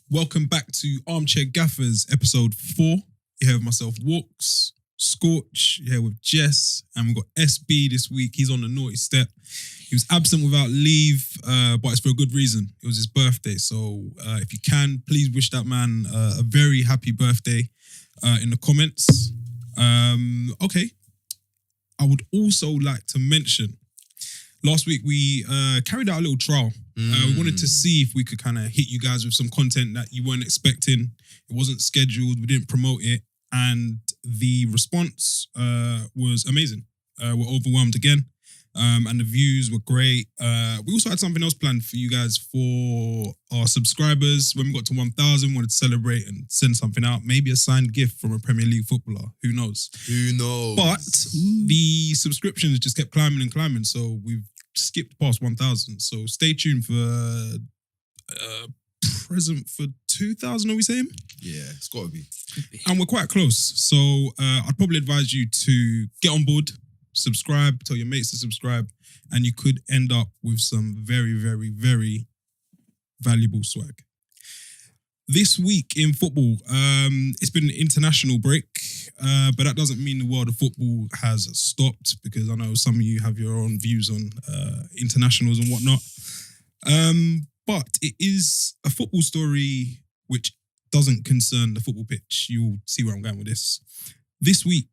Welcome back to Armchair Gaffers, episode 4. You have myself, Walks, Scorch, you're here with Jess, and we've got SB this week. He's on the naughty step. He was absent without leave, but it's for a good reason. It was his birthday, so if you can, please wish that man a very happy birthday in the comments. Okay. I would also like to mention, last week we carried out a little trial. We wanted to see if we could kind of hit you guys with some content that you weren't expecting. It wasn't scheduled. We didn't promote it. And the response was amazing. We're overwhelmed again. And the views were great. We also had something else planned for you guys for our subscribers. When we got to 1,000, wanted to celebrate and send something out. Maybe a signed gift from a Premier League footballer. Who knows? Who knows? But the subscriptions just kept climbing and climbing. So we've skipped past 1,000. So stay tuned for a present for 2,000, are we saying? Yeah, it's got to be. And we're quite close. So I'd probably advise you to get on board, subscribe, tell your mates to subscribe, and you could end up with some very, very, very valuable swag. This week in football, it's been an international break, but that doesn't mean the world of football has stopped, because I know some of you have your own views on internationals and whatnot. But it is a football story which doesn't concern the football pitch. You'll see where I'm going with this. This week,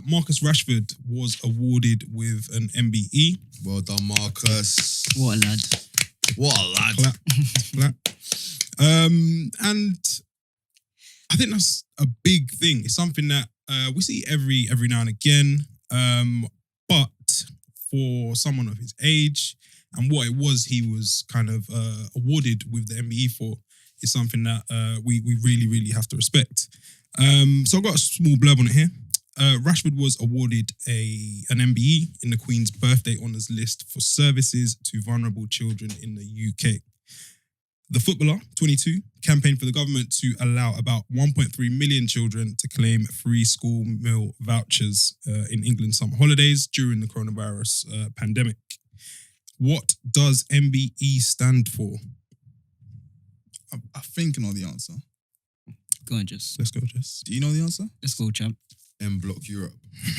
Marcus Rashford was awarded with an MBE. Well done, Marcus. What a lad. What a lad. Clap. And I think that's a big thing. It's something that we see every now and again. But for someone of his age and what it was he was kind of awarded with the MBE for is something that we really, really have to respect. So I've got a small blurb on it here. Rashford was awarded an MBE in the Queen's birthday honours list for services to vulnerable children in the UK. The footballer, 22, campaigned for the government to allow about 1.3 million children to claim free school meal vouchers in England's summer holidays during the coronavirus pandemic. What does MBE stand for? I think I know the answer. Go on, Jess. Let's go, Jess. Do you know the answer? Let's go, champ. M Block Europe.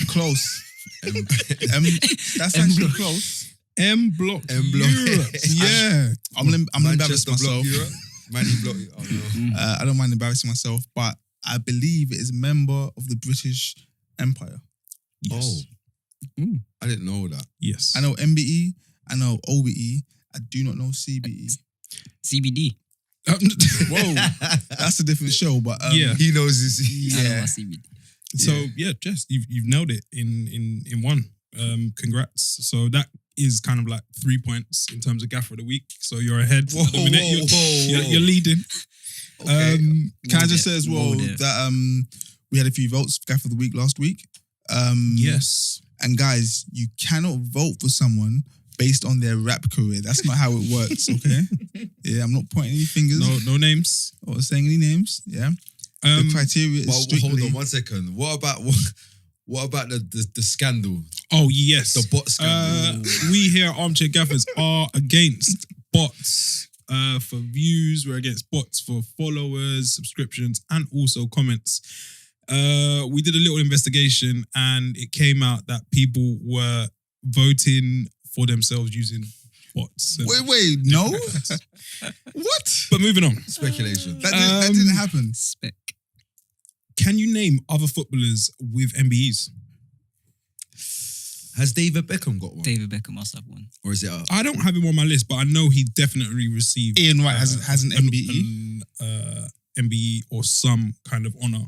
Close. That's actually close. M Block Europe. Yeah. I'm embarrassed Manchester myself. Block Europe. Man Block. Oh, no. I don't mind embarrassing myself, but I believe it is a member of the British Empire. Yes. Oh. I didn't know that. Yes. I know MBE, I know OBE, I do not know CBE. CBD. Whoa, that's a different show, but yeah. He knows this. I know Yeah. about CBD. So yeah, Jess, you've nailed it in one. Congrats. So that is kind of like 3 points in terms of Gaffer of the week. So you're ahead. Whoa, at the minute. whoa. You're leading. Okay. Can I just say as well Whoa there. that we had a few votes for Gaff of the Week last week. Yes. And guys, you cannot vote for someone based on their rap career. That's not how it works, okay? Yeah, I'm not pointing any fingers No names. or saying any names. Yeah. The criteria is Well, strictly... hold on 1 second. What about the scandal? Oh yes. The bot scandal. We here at Armchair Gaffers are against bots for views. We're against bots for followers, subscriptions, and also comments. We did a little investigation, and it came out that people were voting for themselves using bots. Wait, no? What? But moving on. Speculation. That didn't happen. Spec. Can you name other footballers with MBEs? Has David Beckham got one? David Beckham must have one. Or is it I don't have him on my list, but I know he definitely received Ian Wright has an MBE. MBE or some kind of honour.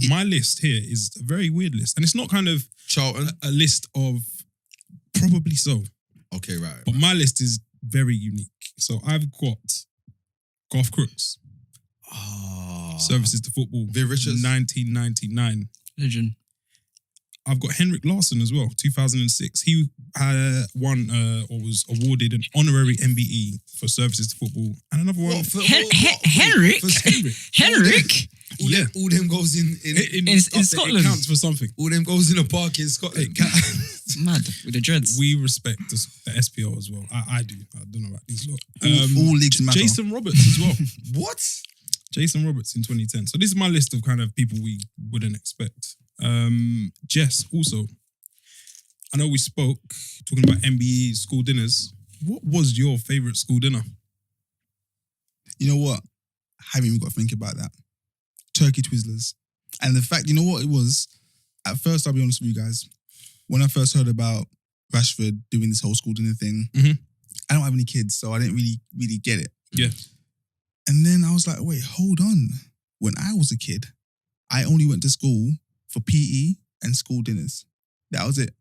My list here is a very weird list, and it's not kind of Charlton? a list of probably so, Okay, right. but my list is very unique. So I've got Gareth Crooks, services to football, Viv Richards? 1999. Legend. I've got Henrik Larsson as well, 2006. He won or was awarded an honorary MBE for services to football, and another one. Henrik? Henrik? All them goes in Scotland. It counts for something. All them goes in a park in Scotland. Mad with the dreads. We respect the SPL as well. I do. I don't know about these lot. All leagues matter. Jason Roberts as well. What? Jason Roberts in 2010. So this is my list of kind of people we wouldn't expect. Jess, also. I know we spoke talking about MBE school dinners. What was your favourite school dinner? You know what? I haven't even got to think about that. Turkey Twizzlers. And the fact, you know what it was? At first, I'll be honest with you guys. When I first heard about Rashford doing this whole school dinner thing, I don't have any kids, so I didn't really get it. Yeah. And then I was like, wait, hold on. When I was a kid, I only went to school for PE and school dinners. That was it.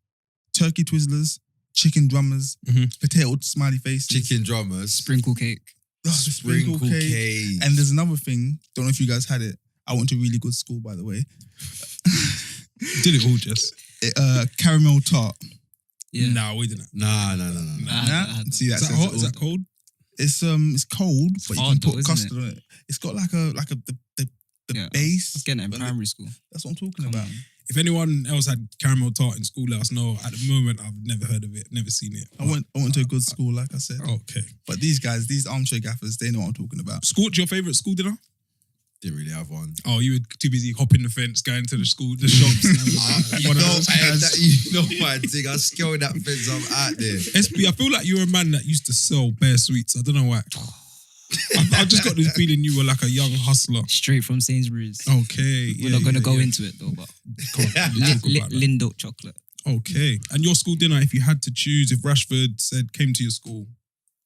Turkey Twizzlers, chicken drummers, potato smiley faces. Chicken drummers. Sprinkle cake. Oh, the sprinkle cake. And there's another thing. Don't know if you guys had it. I went to a really good school, by the way. Did it all, Jess? Caramel tart. Yeah. No, we didn't. Nah. See, Is that hot? Is that cold? It's cold, but you hard can though, put isn't custard on it. It's got the Yeah. base. I was getting it in but primary school. That's what I'm talking about. If anyone else had caramel tart in school, let us know. At the moment, I've never heard of it, never seen it. I went to a good school, like I said. Okay. But these guys, these armchair gaffers, they know what I'm talking about. Scorch, your favourite school dinner? Didn't really have one. Oh, you were too busy hopping the fence, going to the shops. You know my thing. I was scaling that fence. I'm out there. SB, I feel like you're a man that used to sell bare sweets. I don't know why. I've just got this feeling you were like a young hustler. Straight from Sainsbury's. Okay. We're not going to go into it though, but Talk about that. Lindo chocolate. Okay. And your school dinner, if you had to choose, if Rashford came to your school,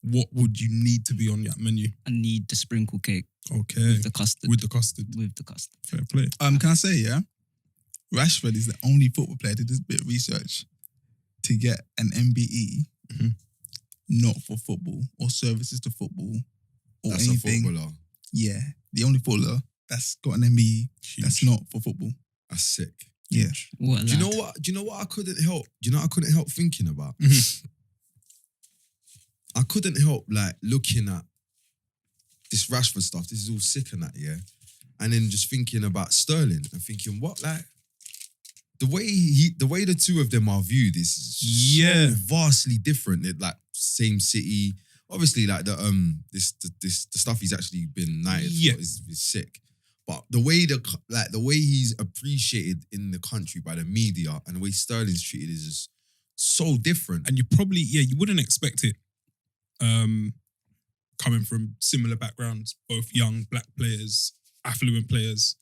what would you need to be on that menu? I need the sprinkle cake Okay. with the custard. With the custard. Fair play. Can I say, yeah? Rashford is the only football player that did a bit of research to get an MBE, not for football or services to football or That's anything. a footballer. Yeah, the only footballer that's got an MBE that's not for football. That's sick. Yeah. What a Do you lad. know what? Do you know what I couldn't help? Do you know what I couldn't help thinking about? I couldn't help like looking at this Rashford stuff. This is all sick and that, yeah. And then just thinking about Sterling and thinking, what, like the way the two of them are viewed is so vastly different. It like same city. Obviously, like the stuff he's actually been knighted for is sick. But the way he's appreciated in the country by the media and the way Sterling's treated is just so different. And you probably, you wouldn't expect it coming from similar backgrounds, both young black players, affluent players.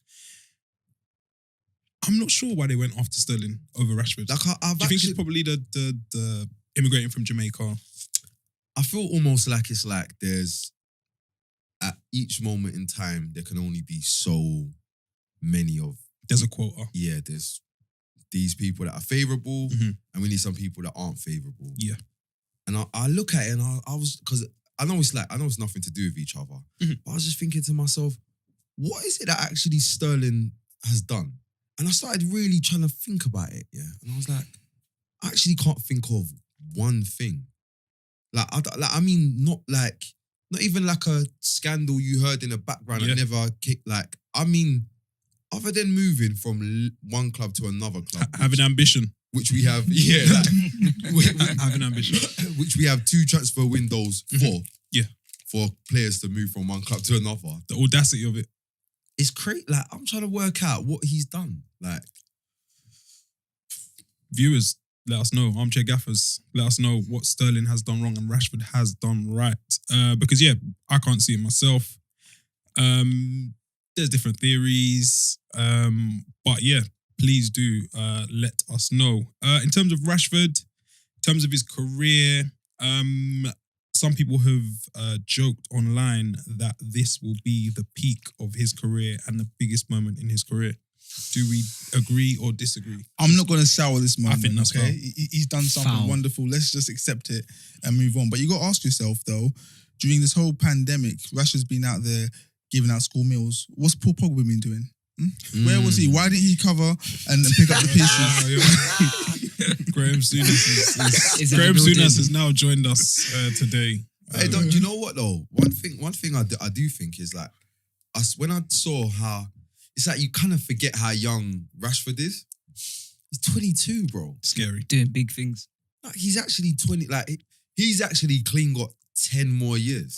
I'm not sure why they went after Sterling over Rashford. Like Do you think it's probably the immigrating from Jamaica? I feel almost like it's like there's at each moment in time there can only be so many of There's a quota. there's these people that are favourable and we need some people that aren't favourable. Yeah. And I look at it and I was, because I know it's nothing to do with each other, but I was just thinking to myself, what is it that actually Sterling has done? And I started really trying to think about it, and I was like, I actually can't think of one thing. Not even like a scandal you heard in the background that never kicked. Like, I mean, other than moving from one club to another club, Having ambition. which we have, Having ambition. which we have 2 transfer windows for. Yeah. For players to move from one club to another. The audacity of it. It's crazy. Like, I'm trying to work out what he's done. Like, Viewers, let us know. Armchair gaffers, let us know what Sterling has done wrong and Rashford has done right. Because I can't see it myself. There's different theories. But please do let us know. In terms of Rashford, in terms of his career, some people have joked online that this will be the peak of his career and the biggest moment in his career. Do we agree or disagree? I'm not going to sour this moment. I think that's okay. foul. He's done something wonderful. Let's just accept it and move on. But you got to ask yourself though, during this whole pandemic, Rashford's been out there giving out school meals. What's Paul Pogba been doing? Where was he? Why didn't he cover and pick up the pieces? Graham Souness has now joined us today. hey, do you know what though? One thing I do think is like, when I saw how it's like you kind of forget how young Rashford is. He's 22, bro. Scary. Doing big things. Like, he's actually 20. Like, he's actually clean got 10 more years.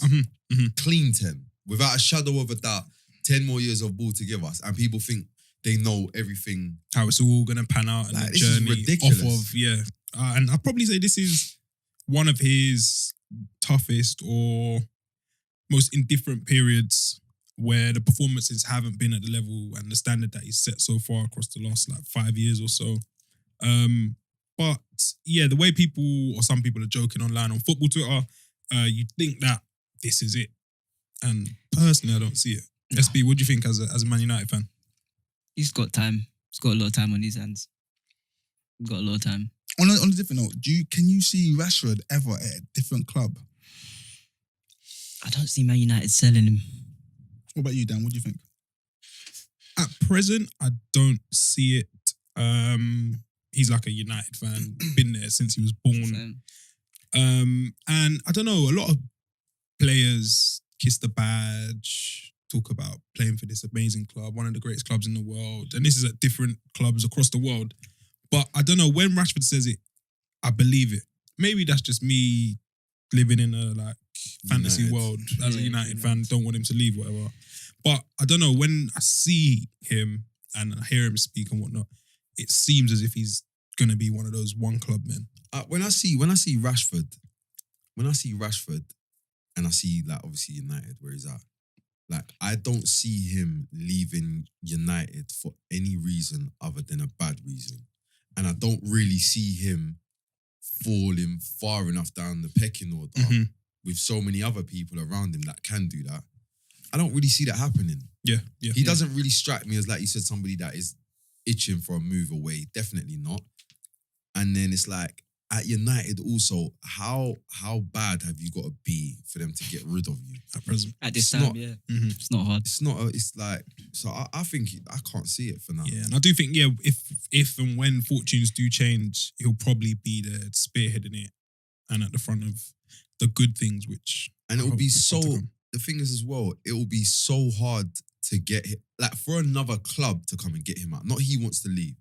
Clean 10. Without a shadow of a doubt, 10 more years of ball to give us. And people think they know everything. How it's all going to pan out and Like, the this is journey ridiculous. off of, and I'd probably say this is one of his toughest or most indifferent periods where the performances haven't been at the level and the standard that he's set so far across the last 5 years or so. But yeah, the way people or some people are joking online on football Twitter, you think that this is it. And personally, I don't see it. SB, what do you think as a Man United fan? He's got time. He's got a lot of time on his hands. He's got a lot of time. On a different note, can you see Rashford ever at a different club? I don't see Man United selling him. What about you, Dan? What do you think? At present, I don't see it. He's like a United fan, been there since he was born. And I don't know, a lot of players kiss the badge, talk about playing for this amazing club, one of the greatest clubs in the world. And this is at different clubs across the world. But I don't know, when Rashford says it, I believe it. Maybe that's just me living in a fantasy United. world as a United fan, don't want him to leave, whatever. But I don't know, when I see him and I hear him speak and whatnot, it seems as if he's gonna be one of those one club men. When I see Rashford, and I see obviously United where he's at, I don't see him leaving United for any reason other than a bad reason. And I don't really see him falling far enough down the pecking order with so many other people around him that can do that. I don't really see that happening. Yeah. He doesn't really strike me as, like you said, somebody that is itching for a move away. Definitely not. And then it's at United also, how bad have you got to be for them to get rid of you? At present. At this It's time, not- yeah. Mhm. It's not hard. It's not, so I think I can't see it for now. Yeah, and I do think, if and when fortunes do change, he'll probably be there spearheading it and at the front of the good things, which... And it I will hope be is to come. the thing is as well, it will be so hard to get him, for another club to come and get him out. Not he wants to leave.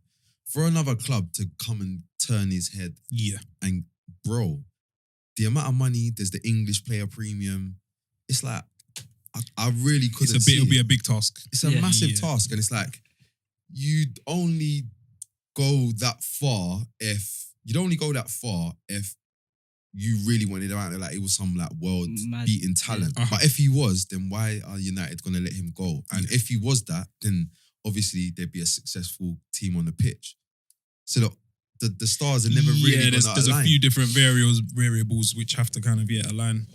For another club to come and turn his head. Yeah. And bro, the amount of money, there's the English player premium. It's I really couldn't see It'll be it. a big task. It's a Yeah. massive Yeah. task. And it's you'd only go that far if you really wanted him out there it was some world Mad. beating talent. Yeah. But if he was, then why are United going to let him go? And if he was that, then obviously there'd be a successful team on the pitch. So the stars are never really there's going to a align. few different variables which have to kind of align.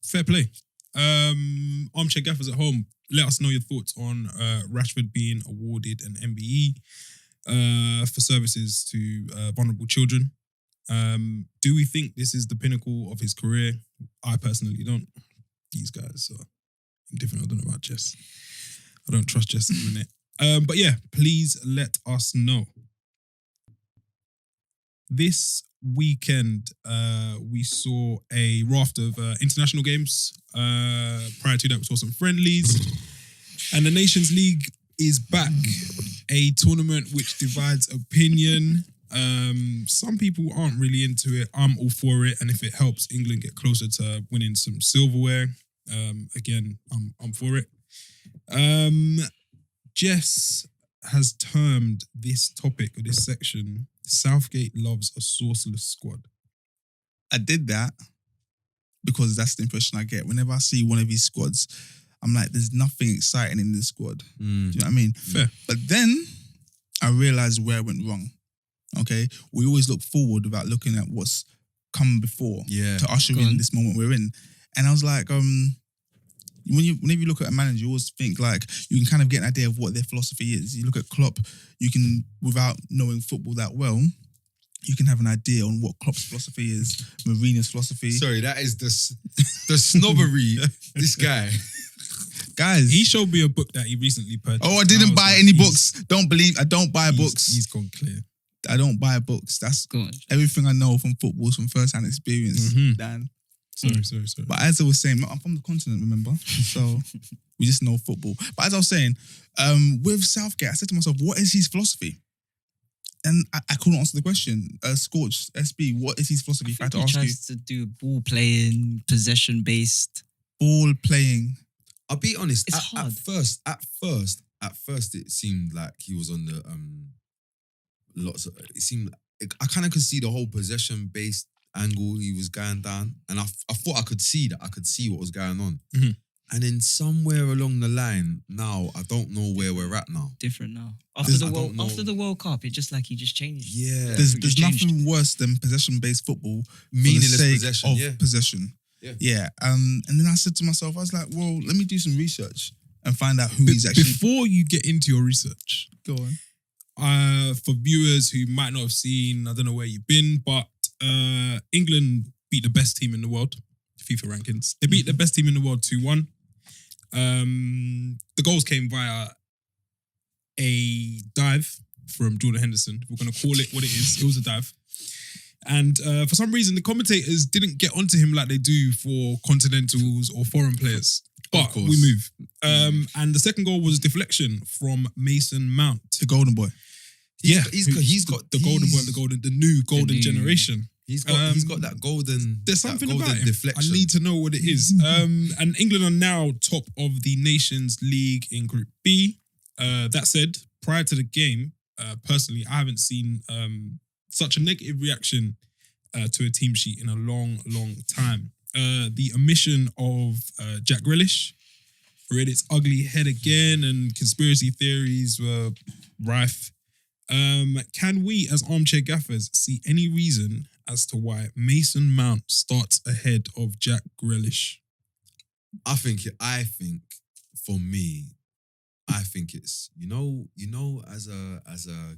Fair play. Armchair Gaffers at home, let us know your thoughts on Rashford being awarded an MBE for services to vulnerable children. Do we think this is the pinnacle of his career? I personally don't. These guys are different. I don't know about Jess. I don't trust Jess in a minute. But yeah, please let us know. This weekend, we saw a raft of international games. Prior to that, we saw some friendlies. And the Nations League is back. A tournament which divides opinion. Some people aren't really into it. I'm all for it. And if it helps England get closer to winning some silverware, again, I'm for it. Jess has termed this topic or this section, Southgate loves a sauceless squad. I did that because that's the impression I get. Whenever I see one of his squads, I'm like, there's nothing exciting in this squad. Do you know what I mean? Fair. But then I realized where I went wrong. Okay? We always look forward without looking at what's come before Yeah. to usher Go in on. this moment we're in. And I was like, whenever you look at a manager, you always think you can kind of get an idea of what their philosophy is. You look at Klopp, you can, without knowing football that well, you can have an idea on what Klopp's philosophy is, Mourinho's philosophy. Sorry, that is the snobbery. This guy. Guys, He showed me a book that he recently purchased. I And didn't was buy like, any he's- books. I don't buy books. He's gone clear. I don't buy books. That's Go on. everything I know from football is from first-hand experience, Mhm. Dan. Sorry. But as I was saying, I'm from the continent, remember? So we just know football. But as I was saying, with Southgate, I said to myself, what is his philosophy? and I couldn't answer the question. Scorch, SB, what is his philosophy? If I had to He ask you. tries to do ball playing, possession based. Ball playing. I'll be honest. It's At hard. first, it seemed like he was on the lots of. It seemed I kind of could see the whole possession based angle he was going down, and I thought I could see that. I could see what was going on, Mhm. and then somewhere along the line, now I don't know where we're at now. Different now. I After don't know. the World Cup, it just like he just changed. Yeah, There's Just changed. nothing worse than possession-based football for the meaningless sake possession. of Yeah, possession. Yeah. And then I said to myself, I was like, well, let me do some research and find out who he's actually. Before you get into your research, Go on. for viewers who might not have seen, I don't know where you've been, but England beat the best team in the world, FIFA rankings. They beat the best team in the world 2-1. The goals came via a dive from Jordan Henderson. We're going to call it what it is. It was a dive. And for some reason, the commentators didn't get onto him like they do for continentals or foreign players. But course. we move. And the second goal was a deflection from Mason Mount. The golden boy. He's got the new golden new- generation. He's got that golden. There's something that golden about him. deflection. I need to know what it is. And England are now top of the Nations League in Group B. That said, prior to the game, personally, I haven't seen such a negative reaction to a team sheet in a long, long time. The omission of Jack Grealish reared its ugly head again, and conspiracy theories were rife. Can we, as armchair gaffers, see any reason as to why Mason Mount starts ahead of Jack Grealish? I think for me, I think it's you know as a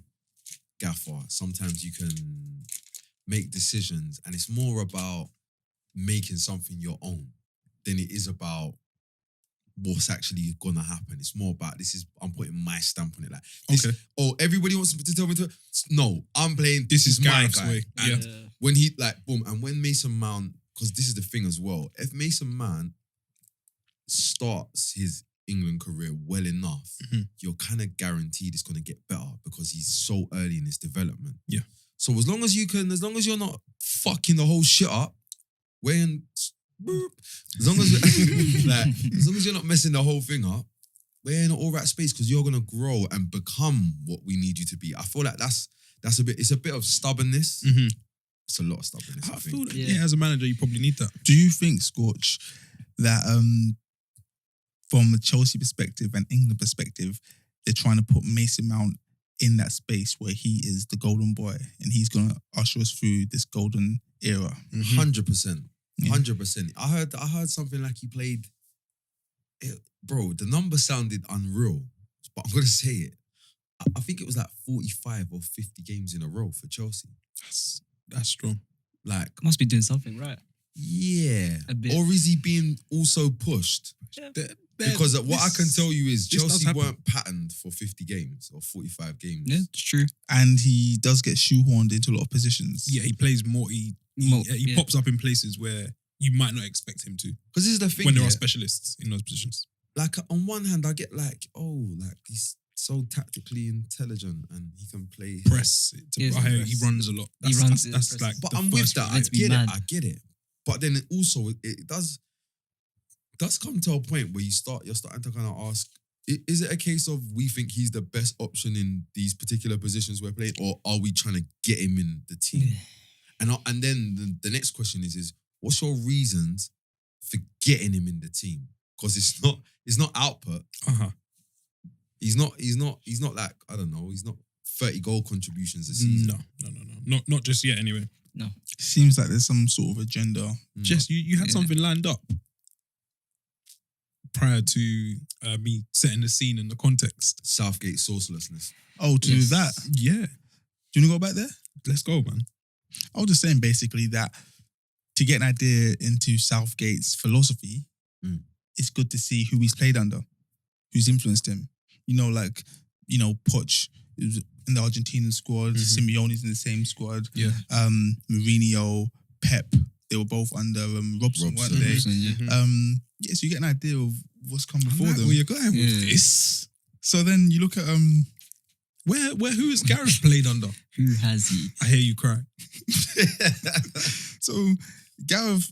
gaffer, sometimes you can make decisions, and it's more about making something your own than it is about what's actually gonna happen. It's more about I'm putting my stamp on it. Like this, Okay. Oh, everybody wants to tell me to. No, I'm playing. This is my Gareth's guy. way. And Yeah. when he boom, and when Mason Mount, because this is the thing as well. If Mason Mount starts his England career well enough, you're kind of guaranteed it's going to get better because he's so early in his development. Yeah. So as long as you're not fucking the whole shit up, as long as you're not messing the whole thing up, we're in an all right space because you're gonna grow and become what we need you to be. I feel like it's a bit of stubbornness. Mm-hmm. It's a lot of stubbornness. I I think. feel that, Yeah. as a manager, you probably need that. Do you think, Scorch, that from a Chelsea perspective and England perspective, they're trying to put Mason Mount in that space where he is the golden boy and he's going to usher us through this golden era? 100%. Yeah. 100%. I heard something like he played. Bro, the number sounded unreal, but I'm gonna say it. I think it was like 45 or 50 games in a row for Chelsea. That's strong. Like, Must be doing something right. yeah. A bit. Or is he being also pushed? Because what I can tell you is this does Chelsea happen. weren't patterned for 50 games or 45 games. Yeah, it's true. And he does get shoehorned into a lot of positions. Yeah, he plays more. He Yeah. pops up in places where you might not expect him to Because this is the thing. when there yeah, are specialists in those positions. like on one hand, I get like, he's so tactically intelligent and he can play Press. Yes, He runs a lot. He runs it, That's press. like. But the I'm with first that. thing. I Let's be get mad. it. I get it. But then it also it does come to a point where you're starting to kind of ask: is it a case of we think he's the best option in these particular positions we're playing, or are we trying to get him in the team? Yeah. And then the next question is what's your reasons for getting him in the team? Because it's not output. Uh-huh. He's not like, I don't know, he's not 30 goal contributions a season. No. Not just yet. Anyway, Seems like there's some sort of agenda. Jess, you had Yeah. something lined up prior to me setting the scene and the context. Southgate saucelessness. Oh, to do Yes. that. Yeah, Do you want to go back there? let's go, man. I was just saying basically that to get an idea into Southgate's philosophy, it's good to see who he's played under, who's influenced him. Poch is in the Argentinian squad, Simeone's in the same squad. Yeah. Mourinho, Pep, they were both under Robson, weren't they? Yeah. So you get an idea of what's come I before like them. where you're going with Yeah. this. So then you look at Who has Gareth played under? Who has he? I hear you cry. So Gareth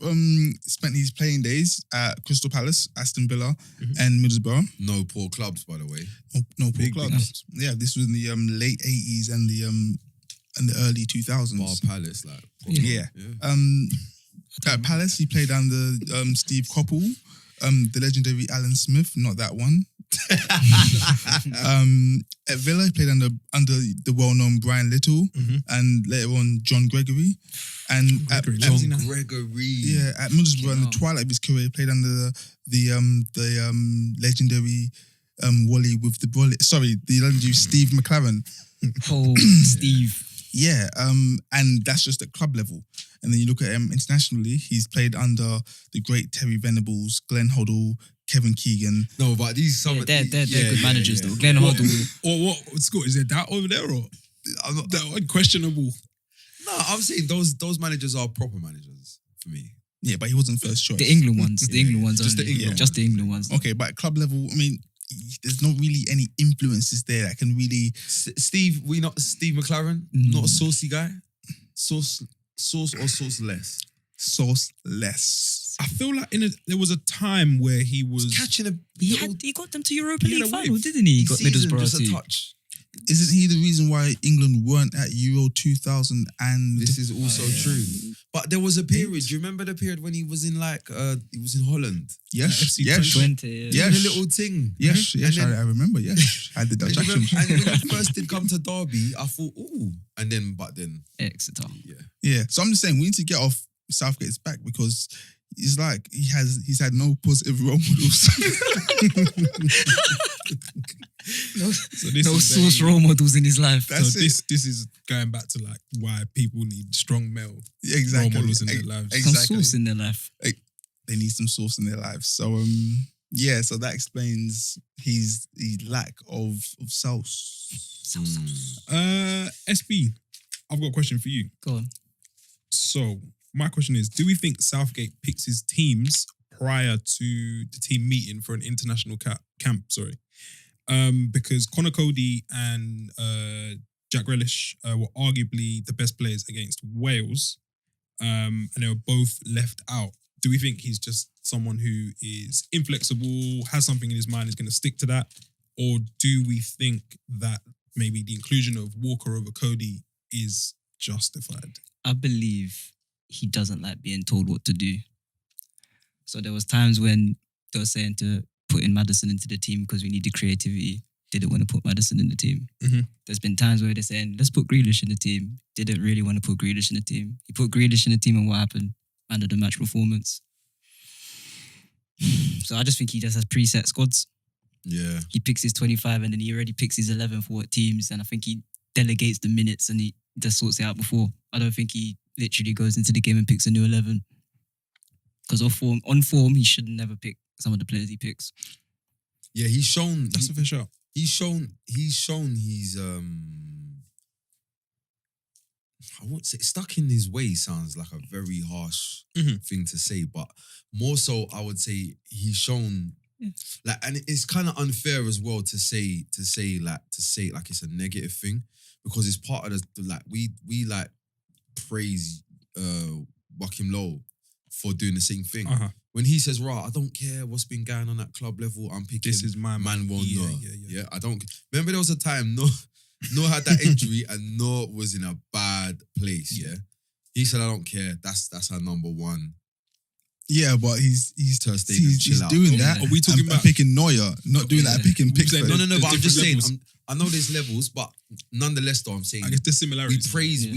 spent his playing days at Crystal Palace, Aston Villa, and Middlesbrough. No poor clubs, by the way. No poor Big clubs. Yeah, this was in the late 80s and the early 2000s. Bar Palace, like. Yeah. At Palace, he played under Steve Coppell, the legendary Alan Smith, not that one. At Villa, he played under the well-known Brian Little and later on John Gregory. And at Gregory. Yeah, at Middlesbrough, in the twilight of his career, he played under the legendary Wally with the bullet. Sorry, the legendary Steve McLaren. Oh, Steve. Yeah, and that's just at club level. And then you look at him internationally, he's played under the great Terry Venables, Glenn Hoddle, Kevin Keegan. No, but these some They're good managers though. Glenn Hoddle. Or what? Scott, is there that over there or that unquestionable? No, I'm saying those managers are proper managers for me. Yeah, but he wasn't first choice. The England ones. The England ones Just the only. England Just the England ones. Okay, but at club level, I mean, there's not really any influences there that can really... Steve McLaren, not a saucy guy. Sauce or sauceless? Sauceless. I feel like there was a time where he was Catching a He got them to Europa He had League a final, wave. didn't he? He got season, Middlesbrough just a too. touch. Isn't he the reason why England weren't at Euro 2000 and... This is also true. But there was a period. Do you remember the period when he was in he was in Holland? Yes, FC yes. 20. Yeah. Doing a little thing. Yes, yes, And then- I remember, yes. I did that And Jackson. when he first did come to Derby, I thought, ooh. But then, Exeter. yeah. Yeah, so I'm just saying we need to get off Southgate's back because it's like he's had no positive role models. So this No is source very- role models in his life. That's so it. this is going back to like why people need strong male Yeah, exactly. role models in their lives. Some Exactly. source in their life. They need some source in their lives. So yeah, so that explains his lack of sauce. SB, I've got a question for you. Go on. So my question is, do we think Southgate picks his teams prior to the team meeting for an international camp? Sorry. Because Conor Cody and Jack Grealish were arguably the best players against Wales, and they were both left out. Do we think he's just someone who is inflexible, has something in his mind, is going to stick to that? Or do we think that maybe the inclusion of Walker over Cody is justified? I believe he doesn't like being told what to do. So there was times when they were saying to put in Maddison into the team because we needed creativity. Didn't want to put Maddison in the team. Mhm. There's been times where they're saying, let's put Grealish in the team. Didn't really want to put Grealish in the team. He put Grealish in the team and what happened? Man of the match performance. So I just think he just has preset squads. Yeah. He picks his 25 and then he already picks his 11 for what teams. And I think he delegates the minutes and he just sorts it out before. I don't think he literally goes into the game and picks a new 11. Because on form, he should never pick some of the players he picks. Yeah, he's shown. That's a fair shot. He's shown he's I won't say stuck in his ways sounds like a very harsh thing to say, but more so I would say he's shown like, and it's kind of unfair as well to say like it's a negative thing because it's part of the like we like praise Joachim Low for doing the same thing. When he says, "Right, I don't care what's been going on at club level. I'm picking This is my man. Won't know. Yeah. I don't remember there was a time No had that injury and No was in a bad place. Yeah, he said, "I don't care. That's our number one." Yeah, but he's Ter Stegen, chill he's out. doing that. Are we talking and about picking Neuer, not doing that, picking We're saying Pickford. No. But I'm There's just saying. different I know there's levels, but nonetheless, though, I'm saying I guess there's we similarities. praise.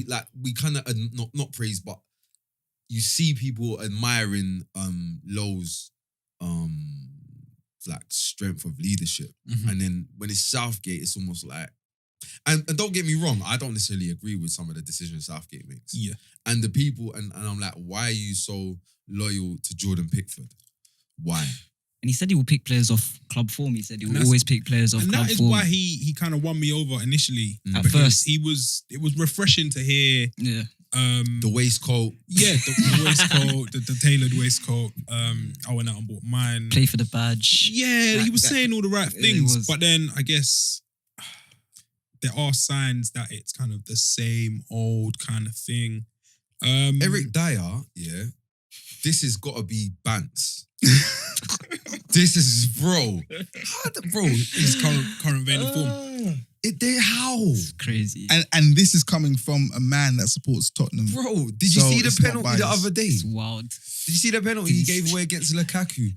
We kind of not praise, but you see people admiring Lowe's like strength of leadership, and then when it's Southgate, it's almost like. And don't get me wrong, I don't necessarily agree with some of the decisions Southgate makes. Yeah. And the people, and I'm like, why are you so loyal to Jordan Pickford? Why? And he said he will pick players off club form. He said he And will that's- always pick players off And club that is form. why he kind of won me over initially. At because first. it was refreshing to hear Yeah. The waistcoat. the waistcoat, the tailored waistcoat. I went out and bought mine. Play for the badge. Yeah, he was saying all the right Yeah, he things, was. but then I guess there are signs that it's kind of the same old kind of thing. Eric Dyer, yeah, this has got to be Bants. This is, bro. His current vein of form. How? Crazy. And this is coming from a man that supports Tottenham. Bro, did you So see the it's not penalty the biased. other day? It's wild. Did you see the penalty he gave away against Lukaku?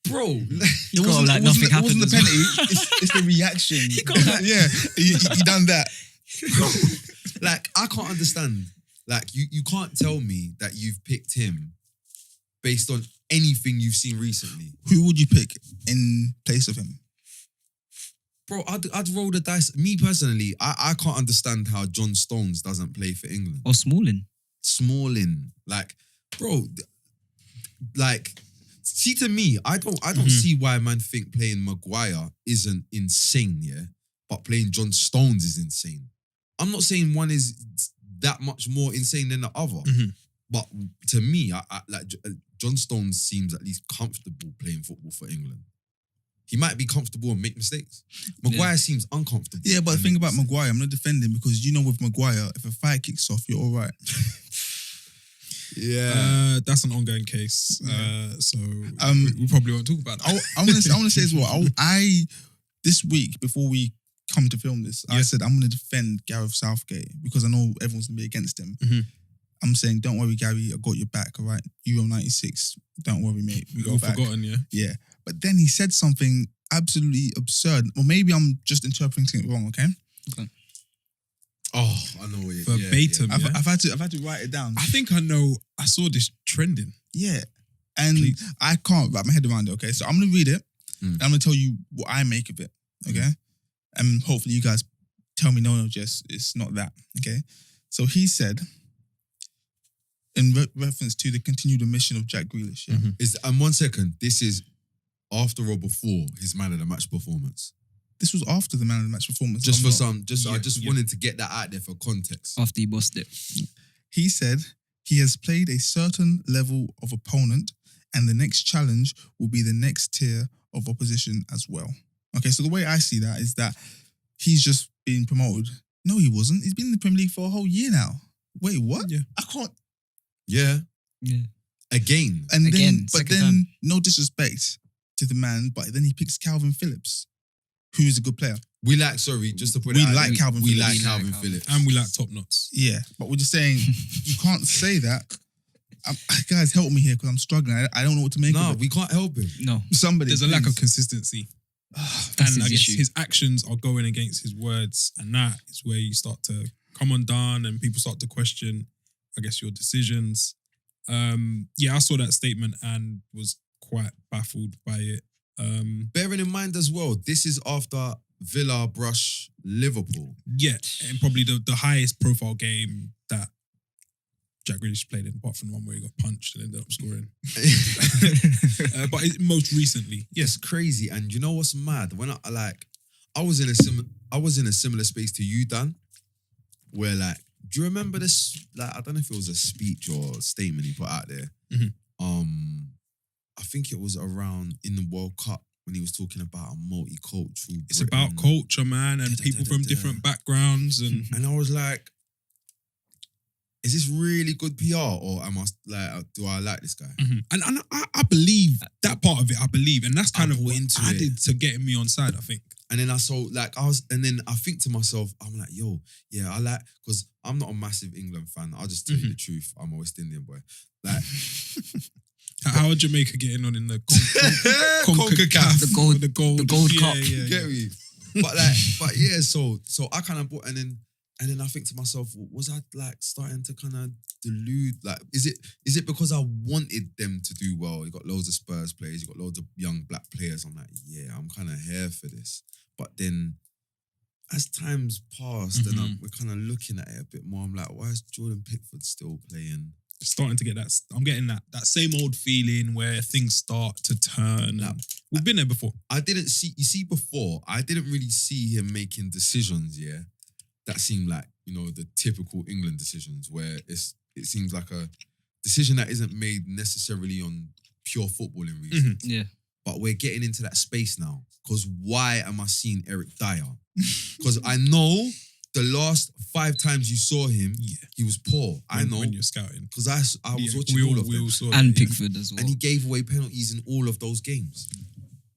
Bro, It Go on like nothing it wasn't the happened as well. penalty. It's the reaction. Yeah, he done that. like, I can't understand. Like, you can't tell me that you've picked him based on anything you've seen recently. Who would you pick in place of him? Bro, I'd roll the dice. Me personally, I can't understand how John Stones doesn't play for England. Or Smalling. Smalling, like, bro, like, see, to me, I don't see why man think playing Maguire isn't insane, yeah, but playing John Stones is insane. I'm not saying one is that much more insane than the other, but to me, I like John Stones seems at least comfortable playing football for England. He might be comfortable and make mistakes. Maguire seems uncomfortable. Yeah, but the thing about Maguire, I'm going to defend him because you know with Maguire, if a fight kicks off, you're all right. Yeah. That's an ongoing case. So we probably won't talk about that. I want to say as well, I this week, before we come to film this, I said I'm going to defend Gareth Southgate because I know everyone's going to be against him. I'm saying, don't worry, Gary, I got your back, all right? Euro 96, don't worry, mate. We All got back. forgotten, yeah. Yeah. But then he said something absolutely absurd. Or maybe I'm just interpreting it wrong, okay? Oh, I know what you Verbatim. Yeah. Yeah. I've had to write it down. I think I know. I saw this trending. Yeah. And Please. I can't wrap my head around it, okay? So I'm going to read it. And I'm going to tell you what I make of it, okay? And hopefully you guys tell me, no, Jess, it's not that, okay? So he said, in reference to the continued omission of Jack Grealish, yeah? And 1 second, this is after or before his man of the match performance. This was after the man of the match performance. Just I'm for not- some, I just wanted to get that out there for context. After he bossed it. He said he has played a certain level of opponent and the next challenge will be the next tier of opposition as well. Okay, so the way I see that is that he's just been promoted. No, he wasn't. He's been in the Premier League for a whole year now. Wait, what? Yeah. I can't. Yeah. Yeah. Again. And Again, then, but second then, time. no disrespect to the man, but then he picks Calvin Phillips, who's a good player. We like, sorry, just to put We it out like there, Calvin we Phillips. like We Calvin like Calvin. Phillips. And we like top knots. Yeah, but we're just saying you can't say that. Guys, help me here because I'm struggling. I don't know what to make No, of it. we can't help him. No. Somebody, There's a lack of please. consistency. That's And I his guess issue. his actions are going against his words. And that is where you start to come undone and people start to question, I guess, your decisions. Yeah, I saw that statement and was quite baffled by it. Bearing in mind as well, this is after Villa brush Liverpool. Yeah, and probably the highest profile game that Jack Grealish played in, apart from the one where he got punched and ended up scoring. But most recently, Yes, crazy. And you know what's mad? When I was in a similar space to you, Dan, where like, do you remember this? Like, I don't know if it was a speech or a statement he put out there. I think it was around in the World Cup when he was talking about a multicultural. it's about culture, man, and people from different backgrounds. And I was like, is this really good PR or am I like, do I like this guy? and I believe that part of it. I believe, and that's kind I of bought what into I it. did to getting me on side. I think. And then I think to myself, I'm like, yo, yeah, I like, because I'm not a massive England fan. I'll just tell you the truth. I'm a West Indian boy. Like, How are Jamaica getting on in the CONCACAF. the gold cup. Yeah. Get me? But yeah, so I kind of bought, and then I think to myself, was I like starting to kind of delude? Like, is it because I wanted them to do well? You got loads of Spurs players, you got loads of young black players. I'm like, yeah, I'm kind of here for this. But then, as times passed, and we're kind of looking at it a bit more. I'm like, why is Jordan Pickford still playing? Starting to get that. I'm getting that same old feeling where things start to turn. We've been there before. I didn't see before. I didn't really see him making decisions. Yeah, that seemed like, you know, the typical England decisions where it seems like a decision that isn't made necessarily on pure footballing reasons. Yeah. But we're getting into that space now. Because why am I seeing Eric Dyer? Because I know the last 5 times you saw him, he was poor. I know when you're scouting because I was watching we all of we them, all saw And that, yeah. Pickford as well. and he gave away penalties in all of those games.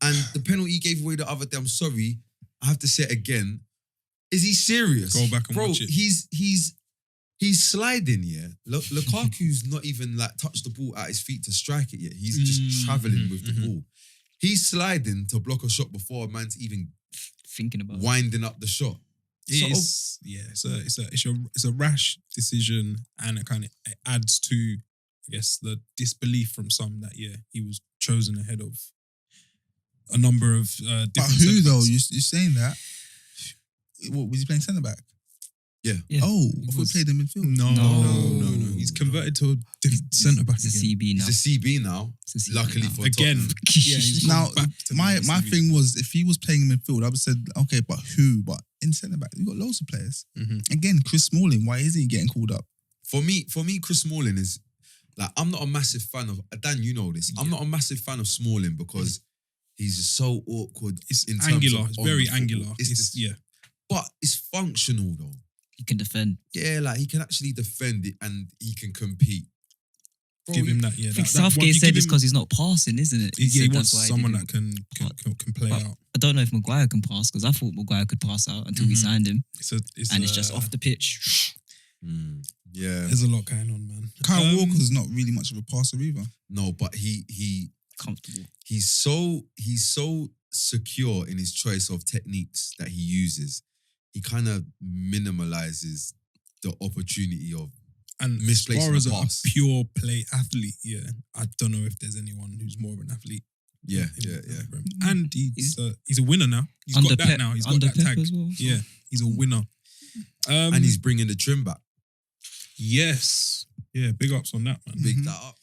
And the penalty he gave away the other day, I'm sorry, I have to say it again. Is he serious? Go back and Bro, watch it. He's sliding, yeah. Lukaku's not even like touched the ball at his feet to strike it yet. He's just traveling with the ball. He's sliding to block a shot before a man's even Thinking about winding up the shot. It's a rash decision, and it adds to, I guess, the disbelief from some that he was chosen ahead of a number of different. But who centre though? backs. You're saying that? What was he playing centre back? Yeah. Oh, I thought he played in midfield. No. He's converted to a different centre back It's a again. CB now. He's a CB now. It's a CB Luckily now. for Again, Tottenham. he's Now, gone back to my the thing was, if he was playing in midfield, I would have said, okay, but who? But in centre back, you've got loads of players. Again, Chris Smalling, why isn't he getting called up? For me, Chris Smalling is like, I'm not a massive fan of Dan. You know this. I'm not a massive fan of Smalling because he's just so awkward. It's in terms angular. of It's on very the football. angular. It's but it's functional though. He can defend. Yeah, like he can actually defend it and he can compete. Bro, give him that. Yeah, I think that one, Southgate you said give it's him- because he's not passing, isn't it? He said wants that's why he someone that didn't- can play But out. I don't know if Maguire can pass because I thought Maguire could pass out until we signed him, it's just off the pitch. Yeah. There's a lot going on, man. Kyle Walker's not really much of a passer either. No, but Comfortable. he's so secure in his choice of techniques that he uses. He kind of minimalizes the opportunity of And as misplacing far as a a pass. pure play athlete, I don't know if there's anyone who's more of an athlete. yeah. And he's a winner now. He's Under got that Pep- now. He's got under that Pep tag. as well. Yeah, he's a winner. And he's bringing the trim back. Yes. Yeah, big ups on that, man. Big that up.